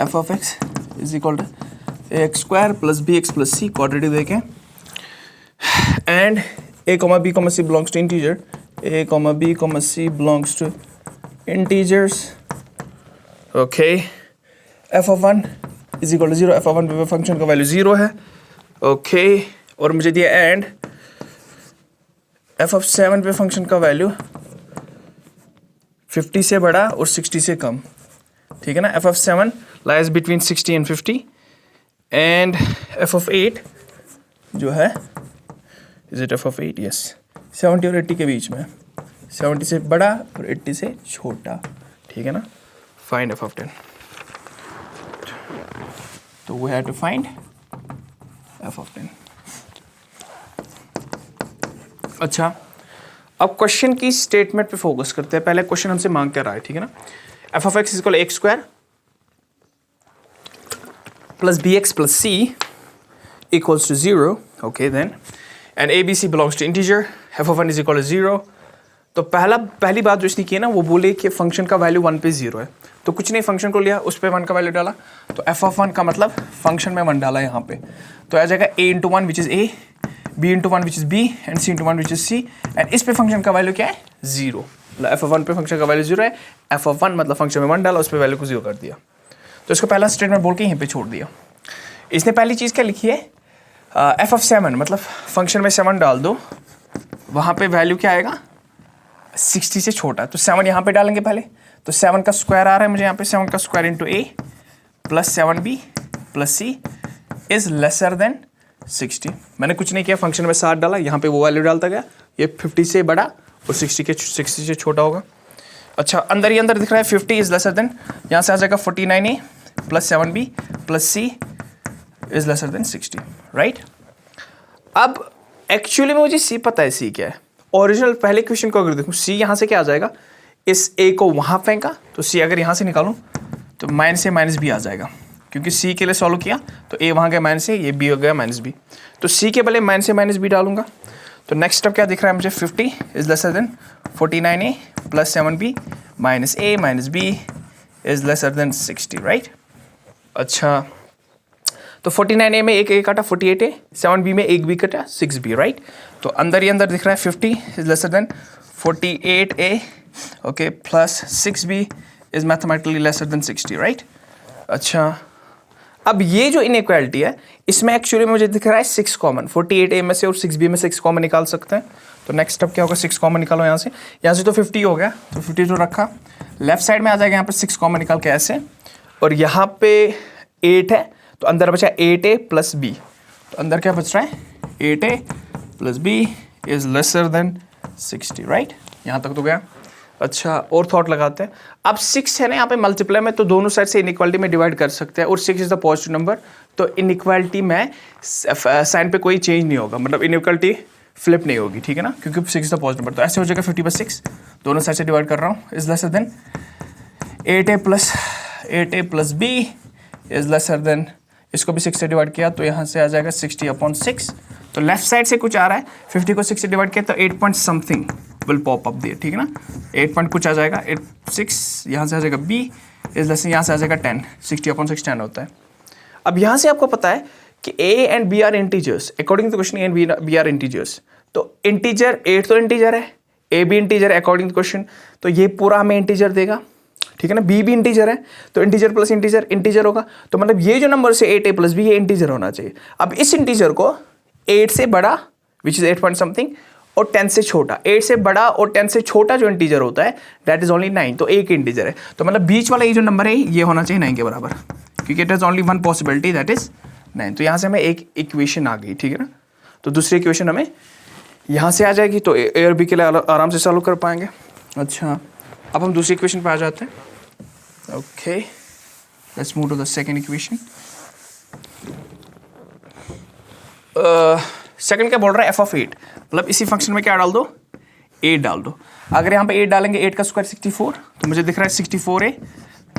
F of x is equal to a x square plus b x plus c quadratic देखें, and a comma b comma c belongs to integer, a comma b comma c belongs to integers. Okay, f of 1 is equal to 0, f of 1 पे function का value 0 है. Okay, और मुझे दिया and f of 7 पे function का value 50 से बड़ा और 60 से कम. ठीक है ना. f of 7 lies between 60 and 50 and f of 8 जो है is it f of 8, yes, 70 और 80 के बीच में, 70 से बड़ा और 80 से छोटा. ठीक है ना. Find f of 10. तो we have to find f of 10. अच्छा, अब क्वेश्चन की स्टेटमेंट पे फोकस करते हैं. पहले क्वेश्चन हमसे मांग क्या रहा है. ठीक है ना. f of x is equal x square plus b x plus c equals to 0. Okay then, and ABC belongs to integer, f of 1 is equal to 0. तो पहली बात जो इसने की है ना, वो बोले कि फंक्शन का वैल्यू 1 पे 0 है. तो कुछ नहीं, फंक्शन को लिया, उस पे 1 का वैल्यू डाला. तो f of 1 का मतलब फंक्शन में 1 डाला यहाँ पे. तो आ जाएगा a into 1 which is a, b into 1 which is b, and c into 1 which is c. And इस पे फंक्शन का वैल्यू क्या है? 0. मतलब f of 1 पे फंक्शन का वैल्यू 0 है. f of 1 मतलब फंक्शन में 1 डाला, उस पर वैल्यू को 0 कर दिया. तो इसको पहला स्टेटमेंट बोल के यहीं पर छोड़ दिया. इसने पहली चीज़ क्या लिखी है? f of 7 मतलब फंक्शन में 7 डाल दो, वहाँ पे वैल्यू क्या आएगा? 60 से छोटा. तो 7 यहाँ पे डालेंगे पहले. तो 7 का स्क्वायर आ रहा है मुझे यहाँ पे, 7 का square into a plus 7b plus c is lesser than 60. मैंने कुछ नहीं किया, फंक्शन में 7 डाला, यहाँ पे वो वैल्यू डालता गया. ये 50 से बड़ा और 60 से छोटा होगा. अच्छा, अंदर ही अंदर दिख रहा है 50 इज लेसर देन, यहाँ से आ जाएगा 49a plus 7b plus c is lesser than 60. Right. अब एक्चुअली में मुझे सी पता है सी क्या है. ओरिजिनल पहले क्वेश्चन को अगर देखूं, सी यहाँ से क्या आ जाएगा? इस ए को वहाँ फेंका, तो सी अगर यहाँ से निकालूं तो माइनस ए माइनस बी आ जाएगा, क्योंकि सी के लिए सॉल्व किया तो ए वहाँ गया माइनस ए, ये बी हो गया माइनस बी. तो सी के बदले माइनस ए माइनस बी डालूंगा. तो नेक्स्ट स्टेप क्या दिख रहा है मुझे? 50 is lesser than 49a plus 7b minus a minus b is lesser than 60. Right. अच्छा, तो 49a में एक काटा 48a, 7b में एक बी कटा 6b. राइट. तो अंदर ही अंदर दिख रहा है 50 is lesser then 48a, okay, plus 6b is mathematically laser than 60. Right. अच्छा, अब ये जो इनइक्वालिटी है, इसमें एक्चुअली मुझे दिख रहा है 6 कॉमन. 48a में से और 6b में 6 कॉमन निकाल सकते हैं. तो नेक्स्ट स्टेप क्या होगा? 6 कॉमन निकालो यहाँ से तो 50 हो गया, तो 50 जो रखा, लेफ्ट साइड में आ जाएगा यहाँ पे 6 कॉमन निकाल के ऐसे, और यहाँ पे 8 है, तो अंदर बचा 8a प्लस b. तो अंदर क्या बच रहा है? 8a plus b is lesser than 60. Right. यहाँ तक तो गया. अच्छा, और थॉट लगाते हैं. अब 6 है ना यहाँ पे मल्टीप्लाई में, तो दोनों साइड से इनइक्वालिटी में डिवाइड कर सकते हैं, और 6 इज द पॉजिटिव नंबर. तो इनइक्वालिटी में साइन पे कोई चेंज नहीं होगा, मतलब इनइक्वालिटी फ्लिप नहीं होगी. ठीक है ना, क्योंकि 6 इज द पॉजिटिव नंबर. तो ऐसे हो जाएगा 50/6, दोनों साइड से डिवाइड कर रहा हूँ, is lesser then 8a plus b is lesser then, इसको भी 6 से डिवाइड किया तो यहाँ से आ जाएगा 60/6. तो लेफ्ट साइड से कुछ आ रहा है, 50 को 6 से डिवाइड किया तो 8 point something will pop up दिए. ठीक है ना, 8 पॉइंट कुछ आ जाएगा, 6 यहाँ से आ जाएगा b इज लेस, यहाँ से आ जाएगा 10. 60/6 10 होता है. अब यहाँ से आपको पता है कि a and b are integers. According to question a and b are integers. तो इंटीजर 8 तो इंटीजर है, a भी इंटीजर है अकॉर्डिंग टू क्वेश्चन, तो ये पूरा हमें इंटीजर देगा. ठीक है ना, b भी इंटीजर है, तो इंटीजर प्लस इंटीजर इंटीजर होगा. तो मतलब ये जो नंबर से 8a प्लस b ये इंटीजर होना चाहिए. अब इस इंटीजर को 8 से बड़ा विच इज 8 पॉइंट समथिंग और 10 से छोटा, 8 से बड़ा और 10 से छोटा जो इंटीजर होता है दैट इज ओनली 9. तो एक इंटीजर है, तो मतलब बीच वाला ये जो नंबर है ये होना चाहिए 9 के बराबर, क्योंकि it is only one possibility that is 9. तो यहाँ से हमें एक इक्वेशन आ गई. ठीक है ना, तो दूसरी इक्वेशन हमें यहाँ से आ जाएगी, तो ए और बी के लिए आराम से सॉल्व कर पाएंगे. अच्छा, अब हम दूसरी इक्वेशन पे आ जाते हैं. Okay, let's move to the second equation. Second क्या बोल रहा है? f of 8, मतलब इसी फंक्शन में क्या डाल दो? 8 डाल दो. अगर यहाँ पे 8 डालेंगे, 8 का स्क्वायर 64, तो मुझे दिख रहा है 64a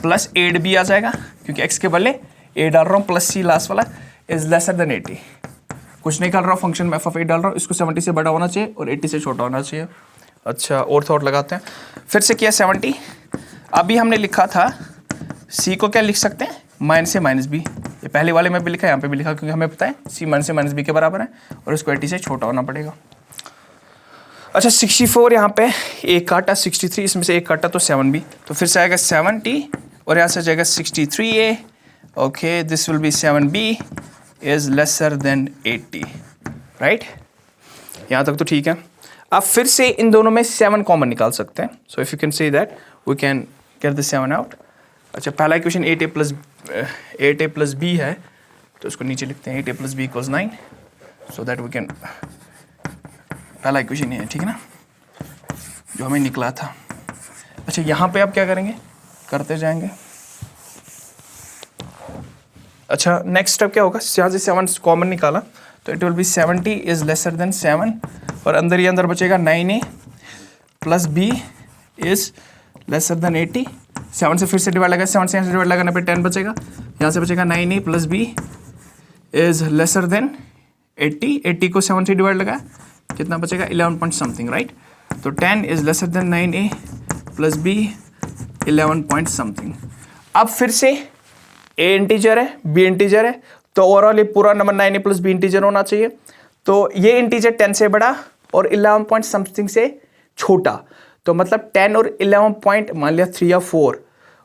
प्लस 8b आ जाएगा, क्योंकि x के बदले 8 डाल रहा हूँ प्लस c लास्ट वाला इज लेसर देन 80. कुछ नहीं कर रहा हूँ, फंक्शन में f of 8 डाल रहा हूँ, इसको 70 से बड़ा होना चाहिए और 80 से छोटा होना चाहिए. अच्छा, और थॉट लगाते हैं. फिर से किया 70. अभी हमने लिखा था c को क्या लिख सकते हैं? माइनस ए माइनस बी, ये पहले वाले में भी लिखा है, यहाँ पे भी लिखा, क्योंकि हमें पता है सी माइनस ए माइनस बी के बराबर है और इसको 80 से छोटा होना पड़ेगा। अच्छा 64 यहाँ पे एक काटा, 63 इसमें से एक काटा तो 7b, तो फिर से आएगा 70 और यहाँ से जाएगा 63a। Okay, this will be 7b is lesser then 80, right? यहाँ तक तो ठीक है। अब फिर से इन दोनों में 7 कॉमन निकाल सकते हैं, so if you can say that we can get the 7 out. अच्छा पहला इक्वेशन 8a प्लस b है, तो इसको नीचे लिखते हैं 8a plus b equals 9, so that we can, पहला इक्वेशन ये है, ठीक है ना, जो हमें निकला था। अच्छा यहाँ पे आप क्या करेंगे, करते जाएंगे। अच्छा नेक्स्ट स्टेप क्या होगा, यहाँ से 7 कॉमन निकाला तो it will be 70 is lesser then 7 और अंदर ही अंदर बचेगा 9a plus b is lesser then 80। 7 से फिर से डिवाइड लगा, 7 से यहाँ से डिवाइड लगाने पे 10 बचेगा, यहाँ से बचेगा 9a plus b is lesser then 80। 80 को 7 से डिवाइड लगा, कितना बचेगा 11 पॉइंट समथिंग, राइट? तो 10 is lesser then 9a plus b 11 point something. अब फिर से a इंटीजर है, b इंटीजर है, तो ओवरऑल ये पूरा number 9a plus b integer होना चाहिए। तो ये इंटीजर 10 से बड़ा और 11 पॉइंट समथिंग से छोटा, तो मतलब 10 और 11 पॉइंट, मान लिया 3 या 4,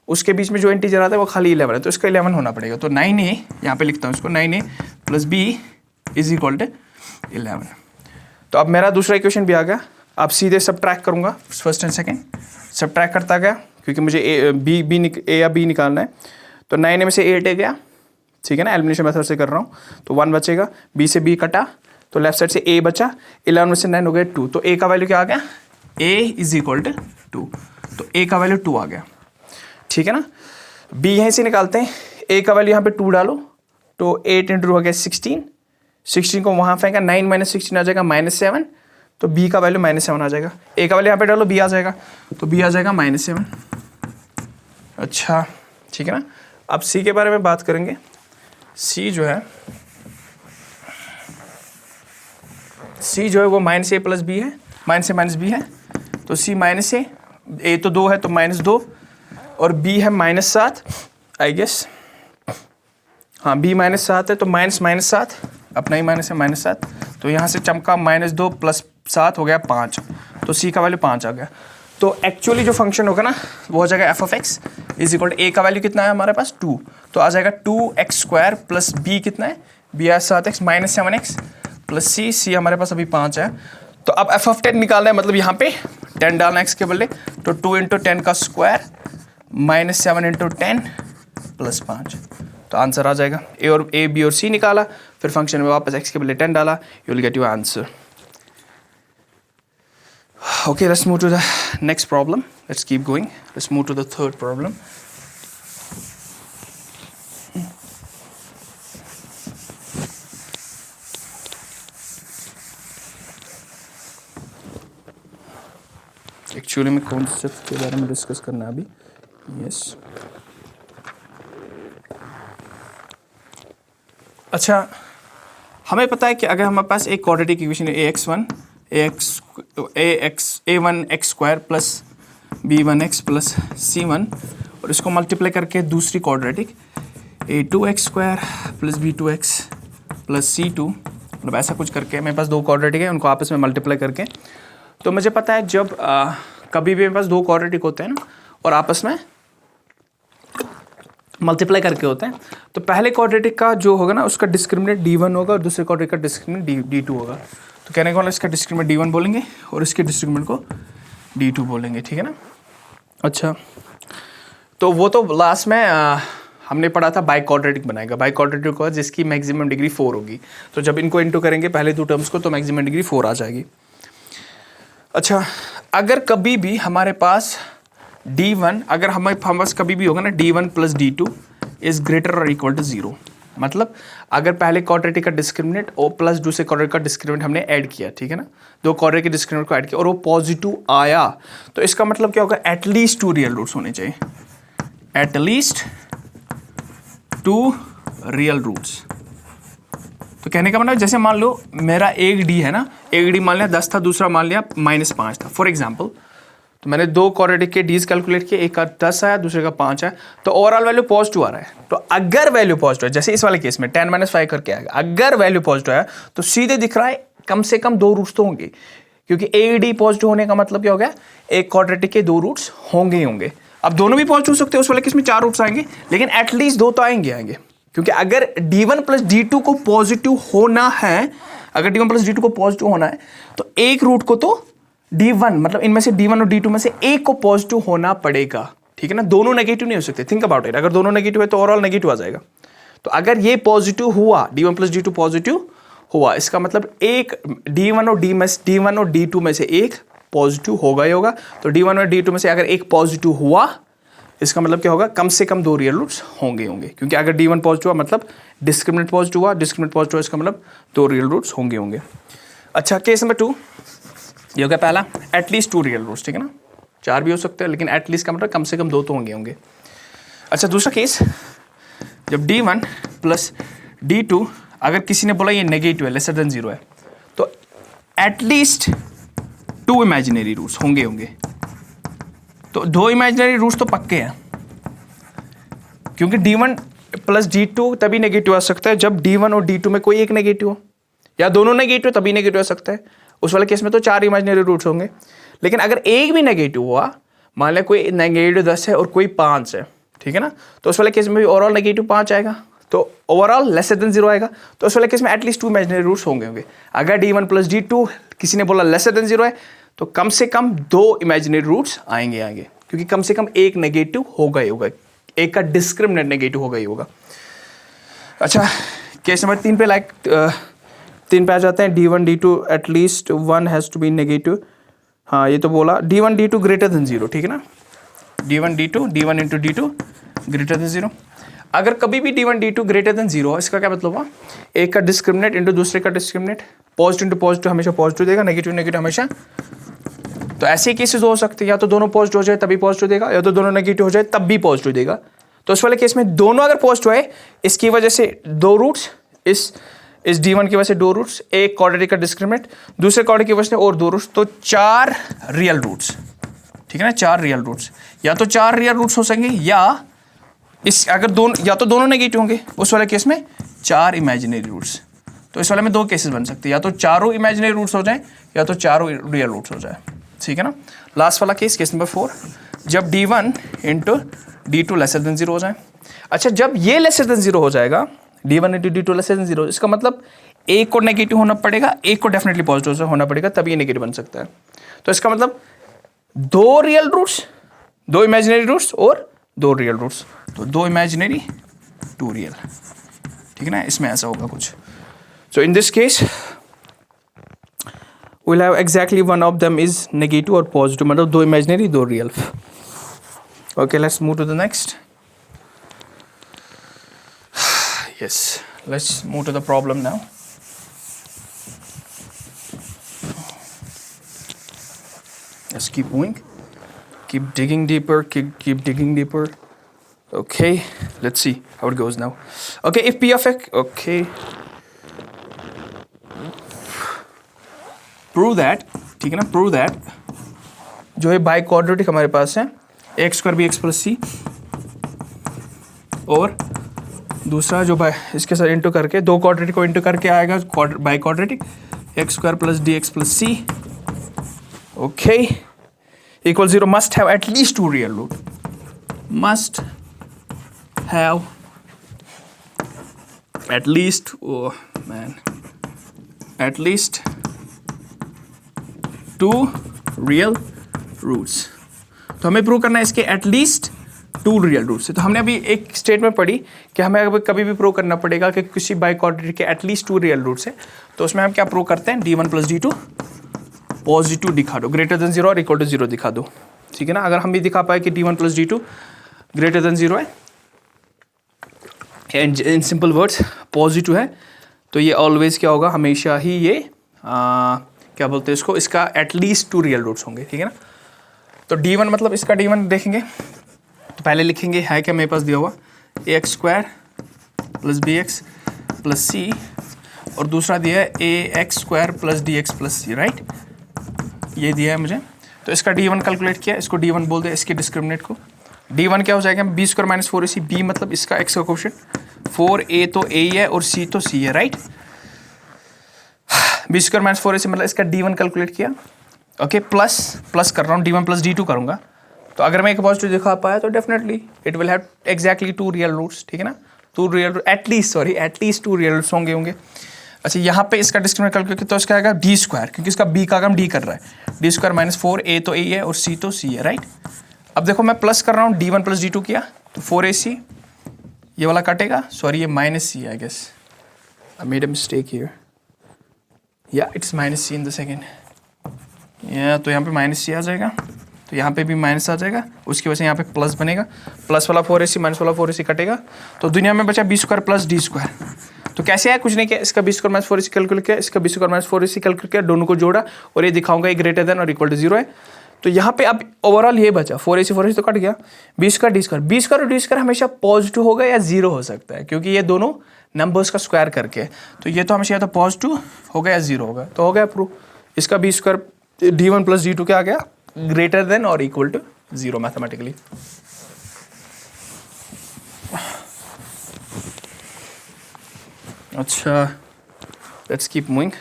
उसके बीच में जो इंटीजर आता है वो खाली 11 है, तो इसका 11 होना पड़ेगा। तो 9a, यहाँ पे लिखता हूँ इसको, 9a plus b is equal to 11। तो अब मेरा दूसरा इक्वेशन भी आ गया। अब सीधे सबट्रैक्ट करूँगा फर्स्ट एंड सेकेंड, सबट्रैक्ट करता गया क्योंकि मुझे ए या बी निकालना है। तो 9a में से 8a गया, ठीक है ना, एलिमिनेशन मेथड से कर रहा हूँ, तो 1 बचेगा, b से b कटा तो लेफ्ट साइड से a बचा, 11 में से 9 हो गया 2, तो a का वैल्यू क्या आ गया, a इज इक्वल टू 2, तो a का वैल्यू 2 आ गया, ठीक है ना। b यहीं से निकालते हैं, a का वैल्यू यहाँ पे 2 डालो, तो 8 इंटू हो गया 16 को वहाँ फेंका, 9 माइनस 16 आ जाएगा -7, तो b का वैल्यू -7 आ जाएगा। a का वैल्यू यहाँ पे डालो, b आ जाएगा, तो b आ जाएगा -7। अच्छा ठीक है ना। अब c के बारे में बात करेंगे। c जो है वो -a प्लस b है, -a माइनस b है, तो c -a तो 2 है तो -2 और b है -7 आई गेस, हाँ b -7 है तो -7 अपना ही माइनस है -7, तो यहाँ से चमका -2 प्लस 7 हो गया 5, तो c का वैल्यू 5 आ गया। तो एक्चुअली जो फंक्शन होगा ना वो हो जाएगा f of x is equal to a का वैल्यू कितना है हमारे पास 2, तो आ जाएगा 2x² प्लस b कितना है, b है 7x -7x प्लस c हमारे पास अभी 5 है। तो अब f ऑफ 10 निकालना है, मतलब यहाँ पे 10 डालना x के बदले, तो 2 इंटू 10 का स्क्वायर -7 इंटू 10 प्लस 5, तो आंसर आ जाएगा। a, b और c निकाला, फिर फंक्शन में वापस x के बदले 10 डाला, you will get your answer. Okay, let's move to the next problem. Let's keep going. Let's move to the third problem. Actually मैं concept के बारे में डिस्कस करना है अभी। Yes. अच्छा, हमें पता है कि अगर हमारे पास एक क्वाड्रेटिक इक्वेशन है a1x² plus b1x plus c1 और इसको मल्टीप्लाई करके दूसरी quadratic a2x² plus b2x plus c2, मतलब ऐसा कुछ करके मेरे पास 2 क्वाड्रेटिक है, उनको आपस में मल्टीप्लाई करके, तो मुझे पता है जब कभी भी मेरे पास 2 क्वाड्रेटिक होते हैं ना और आपस में मल्टीप्लाई करके होते हैं, तो पहले क्वाड्रेटिक का जो होगा ना उसका डिस्क्रिमिनेंट d1 होगा और दूसरे क्वाड्रेटिक का डिस्क्रिमिनेंट d2 होगा। तो कहने का मतलब इसका डिस्क्रिमिनेंट d1 बोलेंगे और इसके डिस्क्रिमिनेंट को d2 बोलेंगे, ठीक है ना। अच्छा, तो वो तो लास्ट में हमने पढ़ा था बाई क्वाड्रेटिक बनाएगा, बाई क्वाड्रेटिक होगा जिसकी मैक्सिमम डिग्री 4 होगी, तो जब इनको इंटू करेंगे पहले 2 टर्म्स को तो मैक्सिमम डिग्री 4 आ जाएगी। अच्छा, अगर कभी भी हमारे पास d1, अगर हमारे पास कभी भी होगा ना d1 plus d2 is greater और इक्वल टू 0, मतलब अगर पहले क्वाड्रेटिक का डिस्क्रिमिनेंट और प्लस दूसरे क्वाड्रेटिक का डिस्क्रिमिनेंट हमने ऐड किया, ठीक है ना, 2 क्वाड्रेटिक के डिस्क्रिमिनेंट को ऐड किया और वो पॉजिटिव आया, तो इसका मतलब क्या होगा, एटलीस्ट 2 रियल रूट्स होने चाहिए, एटलीस्ट 2 रियल रूट्स। तो कहने का मतलब जैसे मान लो मेरा एक d है ना, एक d मान लिया 10 था, दूसरा मान लिया -5 था फॉर एग्जाम्पल, तो मैंने दो क्वाड्रेटिक के डीज कैलकुलेट किए, एक का 10 आया, दूसरे का 5 आया, तो ओवरऑल वैल्यू पॉजिटिव आ रहा है। तो अगर वैल्यू पॉजिटिव है, जैसे इस वाले केस में 10 - 5 करके आएगा, अगर वैल्यू पॉजिटिव है तो सीधे दिख रहा है कम से कम 2 रूट्स तो होंगे, क्योंकि ए डी पॉजिटिव होने का मतलब क्या हो गया, एक क्वाड्रेटिक के 2 रूट्स होंगे ही होंगे। अब दोनों भी पॉजिटिव हो सकते हैं, उस वाले केस में 4 रूट्स आएंगे, लेकिन एटलीस्ट 2 तो आएंगे, क्योंकि अगर d1 + d2 को पॉजिटिव होना है, अगर d1 + d2 को पॉजिटिव होना है तो एक रूट को तो d1 मतलब इनमें से d1 और d2 में से एक को पॉजिटिव होना पड़ेगा, ठीक है ना। दोनों नेगेटिव नहीं हो सकते, थिंक अबाउट इट। अगर दोनों नेगेटिव है तो ओवरऑल नेगेटिव आ जाएगा। तो अगर ये पॉजिटिव हुआ, d1 + d2 पॉजिटिव हुआ, इसका मतलब एक d1 और d2 में से एक पॉजिटिव होगा ही होगा। तो d1 और d2 में से अगर एक पॉजिटिव हुआ, इसका मतलब क्या होगा, कम से कम 2 रियल रूट्स होंगे, क्योंकि अगर d1 पॉजिटिव हुआ मतलब डिस्क्रिमिनेंट पॉजिटिव हुआ, डिस्क्रिमिनेंट पॉजिटिव हुआ, इसका मतलब 2 रियल रूट्स होंगे। अच्छा, केस नंबर 2 ये हो गया पहला, एटलीस्ट 2 रियल रूट्स, ठीक है ना। 4 भी हो सकते हैं, लेकिन एटलीस्ट का मतलब कम से कम 2 तो होंगे। अच्छा, दूसरा केस, जब d1 + d2 अगर किसी ने बोला ये नेगेटिव है, लेसर देन 0 है, तो एटलीस्ट 2 इमेजिनरी रूट्स होंगे। तो 2 इमेजिनरी रूट्स तो पक्के हैं, क्योंकि d1 + d2 तभी नेगेटिव आ सकता है जब d1 और d2 में कोई एक नेगेटिव हो, या दोनों नेगेटिव तभी नेगेटिव आ सकता है। उस वाले केस में तो 4 इमेजिनरी रूट्स होंगे। लेकिन अगर एक भी नेगेटिव हुआ, मान लें कोई नेगेटिव 10 है और कोई 5 है, ठीक है ना, तो उस वाले केस में भी ओवरऑल नेगेटिव 5 आएगा, तो ओवरऑल लेसर देन 0 आएगा। तो उस वाले केस में एटलीस्ट 2 इमेजिनरी रूट्स होंगे। अगर d1 + d2 किसी ने बोला लेसर देन 0 है, तो कम से कम 2 इमेजिनरी रूट्स आएंगे, क्योंकि कम से कम एक नेगेटिव होगा ही होगा, एक का डिस्क्रिमिनेंट नेगेटिव होगा ही होगा। अच्छा, केस नंबर 3 पे 3 पे आ जाते हैं, d1 d2 at least 1 has to be negative. हाँ, ये तो बोला d1 d2 ग्रेटर देन 0, ठीक है ना। d1 d2 d1 × d2 greater than 0। अगर कभी भी d1 d2 ग्रेटर देन 0, इसका क्या मतलब हुआ, एक का डिस्क्रिमिनेंट इंटू दूसरे का डिस्क्रिमिनेंट, पॉजिटिव इंटू पॉजिटिव हमेशा पॉजिटिव देगा, नेगेटिव हमेशा। तो ऐसे केसेस हो सकते हैं, या तो दोनों पॉजिटिव हो जाए तभी पॉजिटिव देगा, या तो दोनों नेगेटिव हो जाए तब भी पॉजिटिव देगा। तो उस वाले केस में दोनों अगर पॉजिटिव है, इसकी वजह से 2 रूट्स, इस d1 की वजह से 2 रूट्स, एक क्वाड्रेटिक का डिस्क्रिमिनेंट, दूसरे क्वाड्रेटिक की वजह से और 2 रूट्स, तो 4 रियल रूट्स, ठीक है ना, 4 रियल रूट्स। या तो 4 रियल रूट्स हो सकेंगे, या अगर दोनों, या तो दोनों नेगेटिव होंगे, उस वाले केस में 4 इमेजिनरी रूट्स। तो इस वाले में 2 केसेस बन सकते हैं, या तो चारों इमेजिनरी रूट्स हो जाए, या तो चारों रियल रूट्स हो जाए, ठीक है ना। लास्ट वाला केस नंबर 4, जब d1 × d2 लेसर देन 0 हो जाए। अच्छा, जब ये लेसर देन 0 हो जाएगा, d1 × d2 लेसर देन 0, इसका मतलब एक को नेगेटिव होना पड़ेगा, एक को डेफिनेटली पॉजिटिव होना पड़ेगा, तभी ये नेगेटिव बन सकता है। तो इसका मतलब 2 रियल रूट्स, 2 इमेजिनरी रूट्स और 2 रियल रूट्स, तो 2 इमेजिनरी 2 रियल, ठीक है ना। इसमें ऐसा होगा कुछ। So in this case we'll have exactly one of them is negative or positive, मतलब 2 imaginary 2 real. Okay, let's move to the next. Yes, let's move to the problem now. Let's keep moving, keep digging deeper, keep digging deeper. Okay, let's see how it goes now. Okay, if p of x, okay, prove that, ठीक है ना, prove that जो है by quadratic हमारे पास है a² bx + c, और दूसरा जो बाय इसके साथ इंटू करके 2 क्वाड्रेटिक को इंटू करके आएगा by quadratic x² + dx + c, okay, equal 0, must have at least 2 real root, must have at least, oh man, at least 2 real roots. तो हमें प्रूव करना है इसके एटलीस्ट 2 रियल रूट्स है। तो हमने अभी एक स्टेटमेंट पढ़ी कि हमें कभी भी प्रूव करना पड़ेगा कि किसी बाई क्वाड्रेटिक के एटलीस्ट 2 रियल रूट्स है। तो उसमें हम क्या प्रूव करते हैं, d1 + d2 पॉजिटिव दिखा दो, ग्रेटर देन 0 और इक्वल टू 0 दिखा दो, ठीक है ना। अगर हम भी दिखा पाए कि d1 + d2 ग्रेटर देन 0 है, and in simple words positive है, तो ये ऑलवेज क्या होगा, हमेशा ही ये क्या बोलते हैं इसको, इसका एटलीस्ट 2 रियल रूट्स होंगे, ठीक है ना। तो d1 मतलब इसका d1 देखेंगे तो पहले लिखेंगे, है क्या मेरे पास दिया हुआ, ax² + bx + c, और दूसरा दिया है ax² + dx + c, राइट, ये दिया है मुझे। तो इसका D1 कैलकुलेट किया, इसको D1 बोल दे, इसके डिस्क्रिमिनेंट को। D1 क्या हो जाएगा, B square minus 4ac, B मतलब इसका x का कोएफिशिएंट, 4a तो a ही है और c तो c है, right. B square minus 4ac मतलब इसका D1 कैलकुलेट किया, ओके, प्लस कर रहा हूँ, D1 प्लस D2 करूँगा। तो अगर मैं एक पॉजिटिव दिखा पाया तो definitely it will have exactly 2 real roots, ठीक है ना, 2 रियल, एटलीस्ट 2 रियल रूट्स होंगे। अच्छा, यहाँ पे इसका डिस्क्रिमिनेंट कैलकुलेट तो इसका आएगा d स्क्वायर, क्योंकि इसका b का काम d कर रहा है, d स्क्वायर माइनस 4a तो a है और c तो c है, राइट। अब देखो मैं प्लस कर रहा हूँ, D1 प्लस D2 किया तो 4ac, ये वाला कटेगा, सॉरी ये minus c, I guess I made a mistake here, या it's minus c in the second, या तो यहाँ पे माइनस c आ जाएगा, तो यहाँ पे भी माइनस आ जाएगा, उसकी वजह से यहाँ पे प्लस बनेगा, प्लस वाला 4ac माइनस वाला 4ac कटेगा, तो दुनिया में बचा b square plus d square. तो कैसे है, कुछ नहीं किया, इसका b square minus 4ac calculate किया, इसका b square minus 4ac calculate किया, दोनों को जोड़ा और ये दिखाऊंगा ये ग्रेटर देन और इक्वल टू 0 है। तो यहाँ पे अब ओवरऑल ये बचा 4ac तो कट गया, b स्क्वायर d स्क्वायर और d स्क्वायर हमेशा पॉजिटिव होगा या जीरो हो सकता है, क्योंकि ये दोनों नंबर्स का स्क्वायर करके, तो ये तो हमेशा या तो पॉजिटिव होगा या जीरो होगा, तो हो गया प्रूफ। इसका b square D1 plus D2 क्या आ गया, ग्रेटर देन और इक्वल टू 0 मैथमेटिकली। अच्छा, let's keep moving.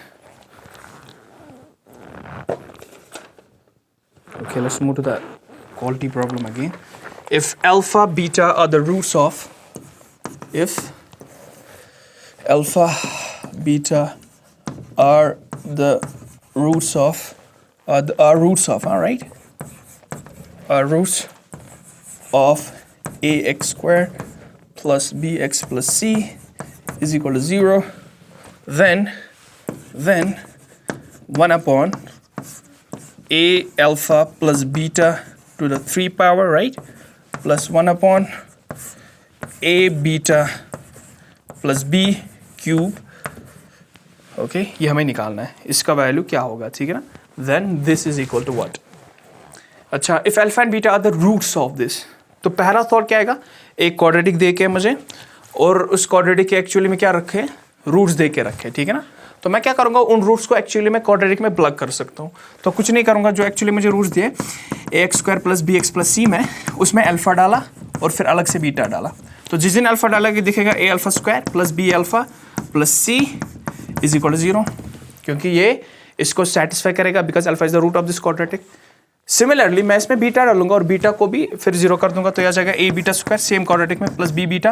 Okay, let's move to the quality problem again. If alpha, beta are the roots of, if alpha, beta are the roots of, all right, are roots of ax square plus bx plus c is equal to 0, then 1 upon a alpha plus beta to the 3 power, right, plus 1 upon a beta plus b cube, okay, ये हमें निकालना है, इसका value क्या होगा, ठीक है ना, then this is equal to what। अच्छा, if alpha and beta are the roots of this, तो पहला थॉट क्या आएगा, एक क्वाड्रेटिक दे के मुझे और उस क्वाड्रेटिक के एक्चुअली में क्या रखे, रूट्स दे के रखे, ठीक है ना। तो मैं क्या करूंगा, उन रूट्स को एक्चुअली मैं क्वाड्रेटिक में प्लग कर सकता हूँ। तो कुछ नहीं करूंगा, जो एक्चुअली मुझे रूट्स दिए ax square plus bx plus c में, उसमें अल्फा डाला और फिर अलग से बीटा डाला। तो जिस दिन अल्फा डाला कि दिखेगा a alpha square plus b alpha plus c is equal to 0, क्योंकि ये इसको सेटिस्फाई करेगा, because alpha is the root of this quadratic. Similarly मैं इसमें बीटा डालूंगा और बीटा को भी फिर 0 कर दूंगा, तो यह आ जाएगा a beta square same quadratic में plus b beta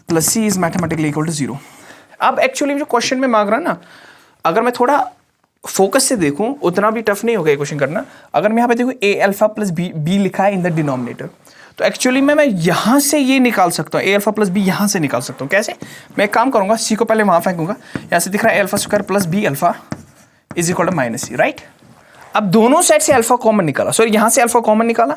plus c is mathematically equal to 0। अब एक्चुअली जो क्वेश्चन में मांग रहा ना, अगर मैं थोड़ा फोकस से देखूं उतना भी टफ नहीं होगा ये क्वेश्चन करना। अगर मैं यहाँ पे देखूं a अल्फा प्लस b लिखा है इन द डिनोमिनेटर, तो एक्चुअली मैं यहाँ से ये निकाल सकता हूँ, a अल्फा प्लस b यहाँ से निकाल सकता हूँ। कैसे, मैं एक काम करूँगा, c को पहले वहाँ फेंकूंगा, यहाँ से दिख रहा है a alpha square plus b alpha is equal to minus c, right. अब दोनों साइड से अल्फा कॉमन निकाला, सॉरी यहाँ से अल्फा कॉमन निकाला,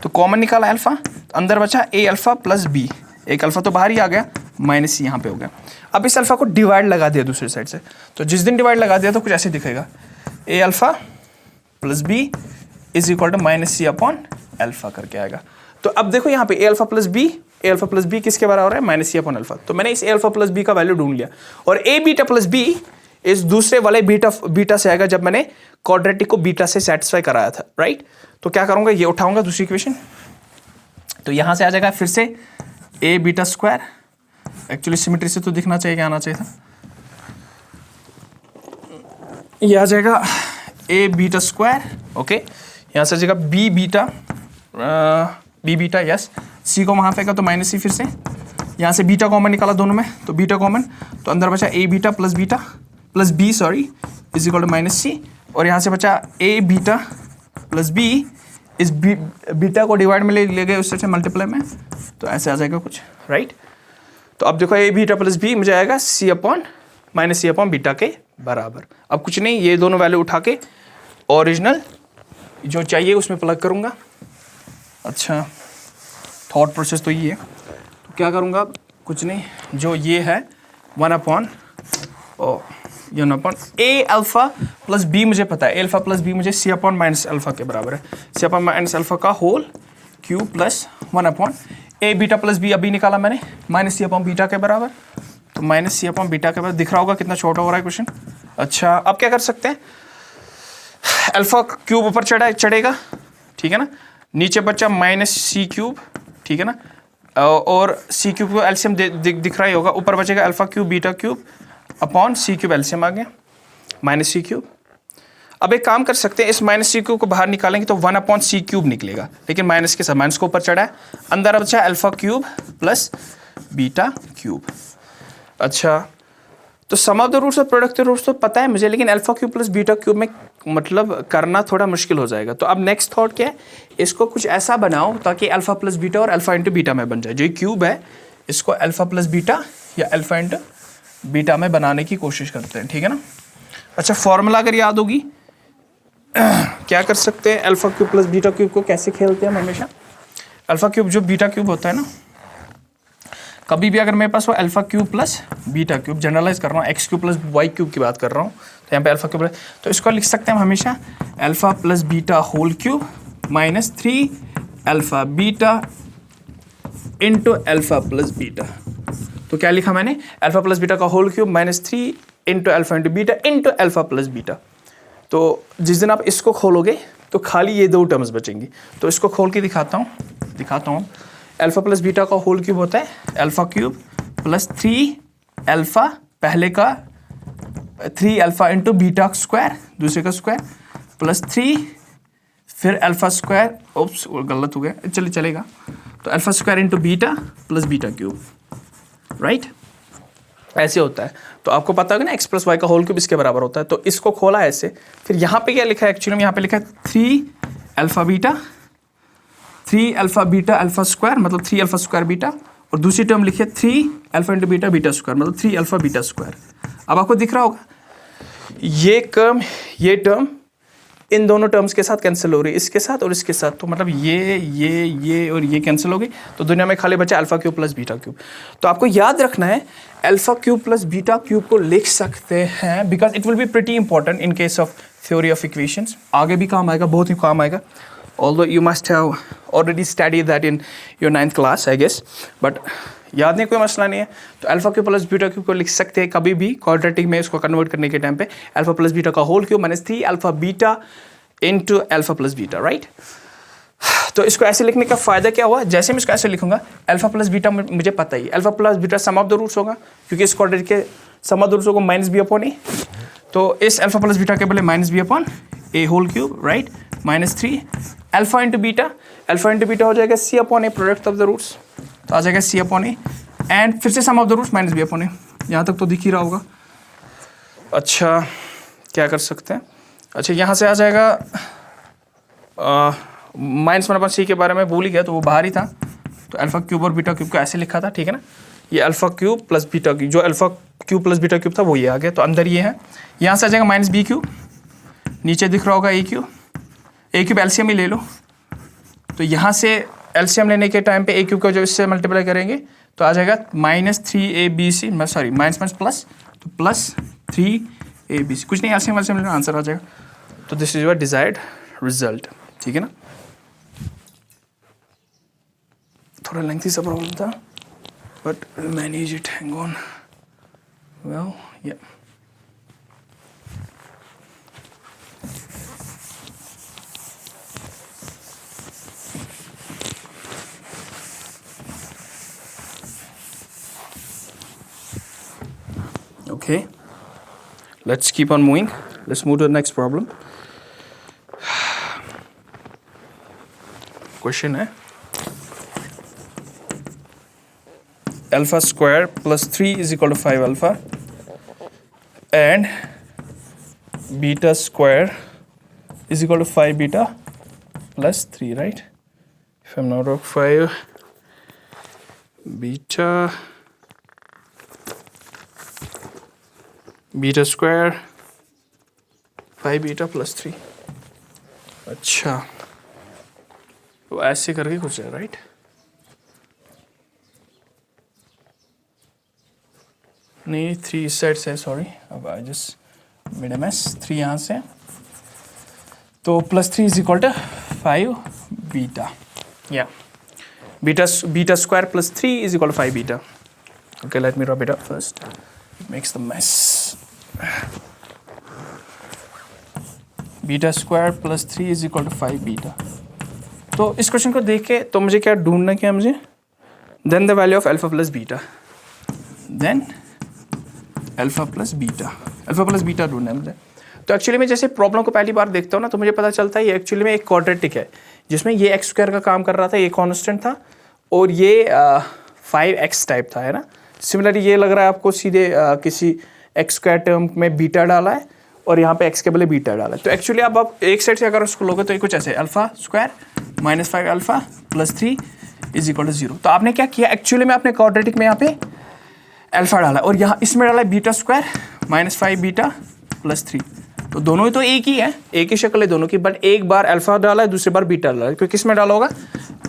तो कॉमन निकाला अल्फा, तो अंदर बचा a अल्फा प्लस b, एक अल्फा तो बाहर ही आ गया, माइनस c यहाँ पे हो गया। अब इस अल्फा को डिवाइड लगा दिया दूसरी साइड से, तो जिस दिन डिवाइड लगा दिया तो कुछ ऐसे दिखेगा, a alpha plus b is equal to minus c upon alpha करके आएगा। तो अब देखो यहाँ पे a अल्फा प्लस b किसके बराबर है, माइनस c अपॉन अल्फा। तो मैंने इस a अल्फा प्लस b का वैल्यू ढूंढ लिया, और a बीटा प्लस b इस दूसरे वाले बीटा से आएगा, जब मैंने क्वाड्रेटिक को बीटा से सेटिस्फाई कराया था, राइट। तो क्या करूंगा, ये उठाऊंगा दूसरी इक्वेशन, तो यहां से आ जाएगा फिर से a beta square, actually symmetry से तो दिखना चाहिए, क्या आना चाहिए था, ये आ जाएगा a बीटा स्क्वायर, ओके, यहाँ से आ जाएगा b बीटा यस, c को वहाँ फेंका तो माइनस c, फिर से यहाँ से बीटा कॉमन निकाला दोनों में, तो बीटा कॉमन, तो अंदर बचा a beta plus b sorry is equal to minus c, और यहाँ से बचा a बीटा प्लस b, इस बीटा को डिवाइड में ले गए उससे मल्टीप्लाई में, तो ऐसे आ जाएगा कुछ, राइट। तो अब देखो a बीटा प्लस b मुझे आएगा c upon minus c upon beta के बराबर। अब कुछ नहीं, ये दोनों वैल्यू उठा के ओरिजिनल जो चाहिए उसमें प्लग करूँगा। अच्छा, थॉट प्रोसेस तो ये है, तो क्या करूँगा, कुछ नहीं, जो ये है 1 अपॉन ए अल्फा प्लस बी मुझे पता है, ए अल्फा प्लस बी मुझे सी अपॉन माइनस अल्फा के बराबर है, सी अपॉन माइनस अल्फा का होल क्यू प्लस 1 अपॉन ए बीटा प्लस बी अभी निकाला मैंने, माइनस सी अपॉन बीटा के बराबर, तो माइनस सी अपॉन बीटा के बराबर। दिख रहा होगा कितना छोटा हो रहा है क्वेश्चन। अच्छा, अब क्या कर सकते हैं, अल्फा क्यूब ऊपर चढ़ेगा, ठीक है ना, नीचे बचा माइनस सी क्यूब, ठीक है ना, और सी क्यूब को एलसीएम दिख रहा ही होगा, ऊपर बचेगा alpha cube beta cube upon c cube, LCM आ गया माइनस सी क्यूब। अब एक काम कर सकते हैं, इस माइनस सी क्यूब को बाहर निकालेंगे तो 1 अपॉन सी क्यूब निकलेगा, लेकिन माइनस के साथ माइनस को ऊपर चढ़ा है, अंदर बचा alpha cube plus beta cube. अच्छा, तो सम ऑफ द रूट्स और प्रोडक्ट रूट्स तो पता है मुझे, लेकिन alpha cube plus beta cube में मतलब करना थोड़ा मुश्किल हो जाएगा। तो अब नेक्स्ट थॉट क्या है, इसको कुछ ऐसा बनाओ ताकि अल्फा प्लस बीटा और अल्फा इंटू बीटा में बन जाए। जो क्यूब है इसको अल्फा प्लस बीटा या अल्फा इंटू बीटा में बनाने की कोशिश करते हैं, ठीक है ना। अच्छा, फॉर्मूला अगर याद होगी क्या कर सकते हैं, alpha cube plus beta cube को कैसे खेलते हैं हम हमेशा। अल्फा क्यूब जो बीटा क्यूब होता है ना, कभी भी अगर मेरे पास वो alpha cube plus beta cube, generalize कर रहा हूँ, x cube plus y cube की बात कर रहा हूँ, तो यहाँ पे अल्फा क्यूब, तो इसको लिख सकते हैं हम हमेशा alpha plus beta whole cube minus 3 alpha beta into alpha plus beta. तो क्या लिखा मैंने, अल्फा प्लस बीटा का whole cube minus 3 into alpha into beta into alpha plus beta. तो जिस दिन आप इसको खोलोगे तो खाली ये दो टर्म्स बचेंगी, तो इसको खोल के दिखाता हूँ। अल्फा प्लस बीटा का होल क्यूब होता है अल्फा क्यूब प्लस 3 अल्फा, पहले का 3 अल्फा इंटू बीटा स्क्वायर, दूसरे का स्क्वायर प्लस 3 फिर अल्फा स्क्वायर, ओप्स गलत हो गया, चलेगा, तो alpha square into beta plus beta cube, right, ऐसे होता है। तो आपको पता होगा ना एक्स प्लस वाई का होल क्यूब इसके बराबर होता है, तो इसको खोला ऐसे, फिर यहाँ पे क्या लिखा है, एक्चुअली में यहाँ पे लिखा है 3 अल्फा बीटा अल्फा स्क्वायर, मतलब 3 अल्फा स्क्वायर बीटा, और दूसरी टर्म लिखिए 3 alpha into beta beta square, मतलब 3 अल्फा बीटा स्क्वायर। अब आपको दिख रहा होगा ये टर्म इन दोनों टर्म्स के साथ कैंसिल हो रही है, इसके साथ और इसके साथ, तो मतलब ये और ये कैंसिल हो गई, तो दुनिया में खाली बचा alpha cube plus beta cube. तो आपको याद रखना है alpha cube plus beta cube को लिख सकते हैं, because it will be pretty important in case of theory of equations, आगे भी काम आएगा, बहुत ही काम आएगा, although you must have already studied that in your 9th class I guess, but याद नहीं, कोई मसला नहीं है। तो alpha cube plus beta cube को लिख सकते हैं कभी भी क्वाड्रेटिक में, इसको कन्वर्ट करने के टाइम पे अल्फा प्लस बीटा का whole cube minus 3 alpha beta into alpha plus beta, right. तो इसको ऐसे लिखने का फायदा क्या हुआ, जैसे मैं इसको ऐसे लिखूंगा अल्फा प्लस बीटा मुझे पता ही, alpha plus beta sum of the roots होगा, क्योंकि इस क्वाड्रेटिक के सम ऑफ द रूट्स होगा माइनस बी अपॉन ए, तो इस अल्फा प्लस बीटा के बदले minus b upon a whole cube, right, minus 3 alpha into beta हो जाएगा c upon a, product of the roots, तो आ जाएगा सी अपॉन ए, एंड फिर से sum of the roots minus b upon ए, यहाँ तक तो दिख ही रहा होगा। अच्छा, क्या कर सकते हैं, अच्छा यहाँ से आ जाएगा माइनस 1 अपॉन सी के बारे में भूल ही गया, तो वो बाहर ही था, तो अल्फा क्यूब और बीटा क्यूब को ऐसे लिखा था, ठीक है ना, ये alpha cube plus beta cube, जो alpha cube plus beta cube था वो ये आ गया, तो अंदर ये है, यहाँ से आ जाएगा माइनस बी क्यूब, नीचे दिख रहा होगा ए क्यूब एलसीएम ही ले लो, तो यहाँ से एलसीएम लेने के टाइम पे ए क्यूब को जब इससे मल्टीप्लाई करेंगे तो आ जाएगा minus 3abc, sorry minus plus, तो प्लस 3abc, कुछ नहीं, एलसीएम लेना आंसर आ जाएगा। तो this is your desired result, ठीक है ना। थोड़ा लेंथी सा प्रॉब्लम था, but manage it, hang on, well या okay, let's keep on moving, let's move to the next problem. Question है alpha square plus 3 is equal to 5 alpha and beta square is equal to 5 beta plus 3, right? If I'm not wrong, 5 beta square 5 beta plus 3। अच्छा, तो ऐसे करके कुछ है, right. नहीं, 3 इस side से, सॉरी, अब I just made a mess, 3 यहाँ से, तो प्लस 3 इज इक्वल टू 5 बीटा, या beta square plus 3 is equal to 5 beta. Okay, let me rub it up first, it makes the mess. Beta square plus 3 is equal to 5 beta. तो इस question को देख के तो मुझे क्या ढूंढना क्या है मुझे, then the value of alpha plus beta, then alpha plus beta ढूंढना है मुझे। तो एक्चुअली मैं जैसे प्रॉब्लम को पहली बार देखता हूँ ना, तो मुझे पता चलता है ये एक्चुअली में एक क्वाड्रेटिक है, जिसमें ये एक्स स्क्वायर का काम कर रहा था, ये कांस्टेंट था, और ये 5x टाइप था, है ना। सिमिलरली ये लग रहा है आपको सीधे किसी एक्स स्क्वायर टर्म में बीटा डाला है और यहाँ पे x के बदले बीटा डाला है। तो एक्चुअली अब आप एक साइड से अगर उसको लोगे तो ये कुछ ऐसे, alpha square minus 5 alpha plus 3 is equal to 0। तो आपने क्या किया एक्चुअली में, आपने क्वाड्रेटिक में यहाँ पे अल्फा डाला और यहाँ इसमें डाला beta square minus 5 beta plus 3। तो दोनों ही तो एक ही है, एक ही शक्ल है दोनों की, बट एक बार अल्फा डाला है, दूसरी बार बीटा डाला है। क्योंकि किस में डाला होगा,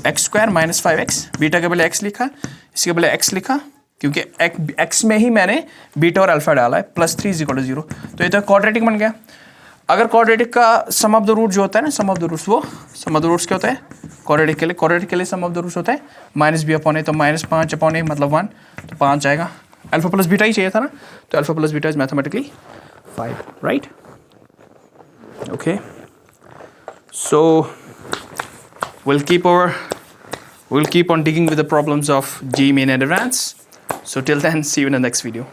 x square minus 5x, beta के बदले x लिखा, इसके बदले x लिखा, क्योंकि x में ही मैंने बीटा और अल्फा डाला है, प्लस 3 इज इक्वल टू 0। तो ये तो क्वाड्रेटिक बन गया। अगर क्वाड्रेटिक का सम ऑफ द रूट जो होता है ना, सम ऑफ द रूट्स, वो सम ऑफ द रूट्स क्या होता है क्वाड्रेटिक के लिए सम ऑफ द रूट्स होता है माइनस बी अपॉन ए, तो माइनस 5 अपॉन ए मतलब 1, तो 5 आएगा। अल्फा प्लस बीटा ही चाहिए था ना, तो alpha plus beta is mathematically 5, right. Okay, so we'll keep on digging with the problems of G main and advance. So till then, see you in the next video.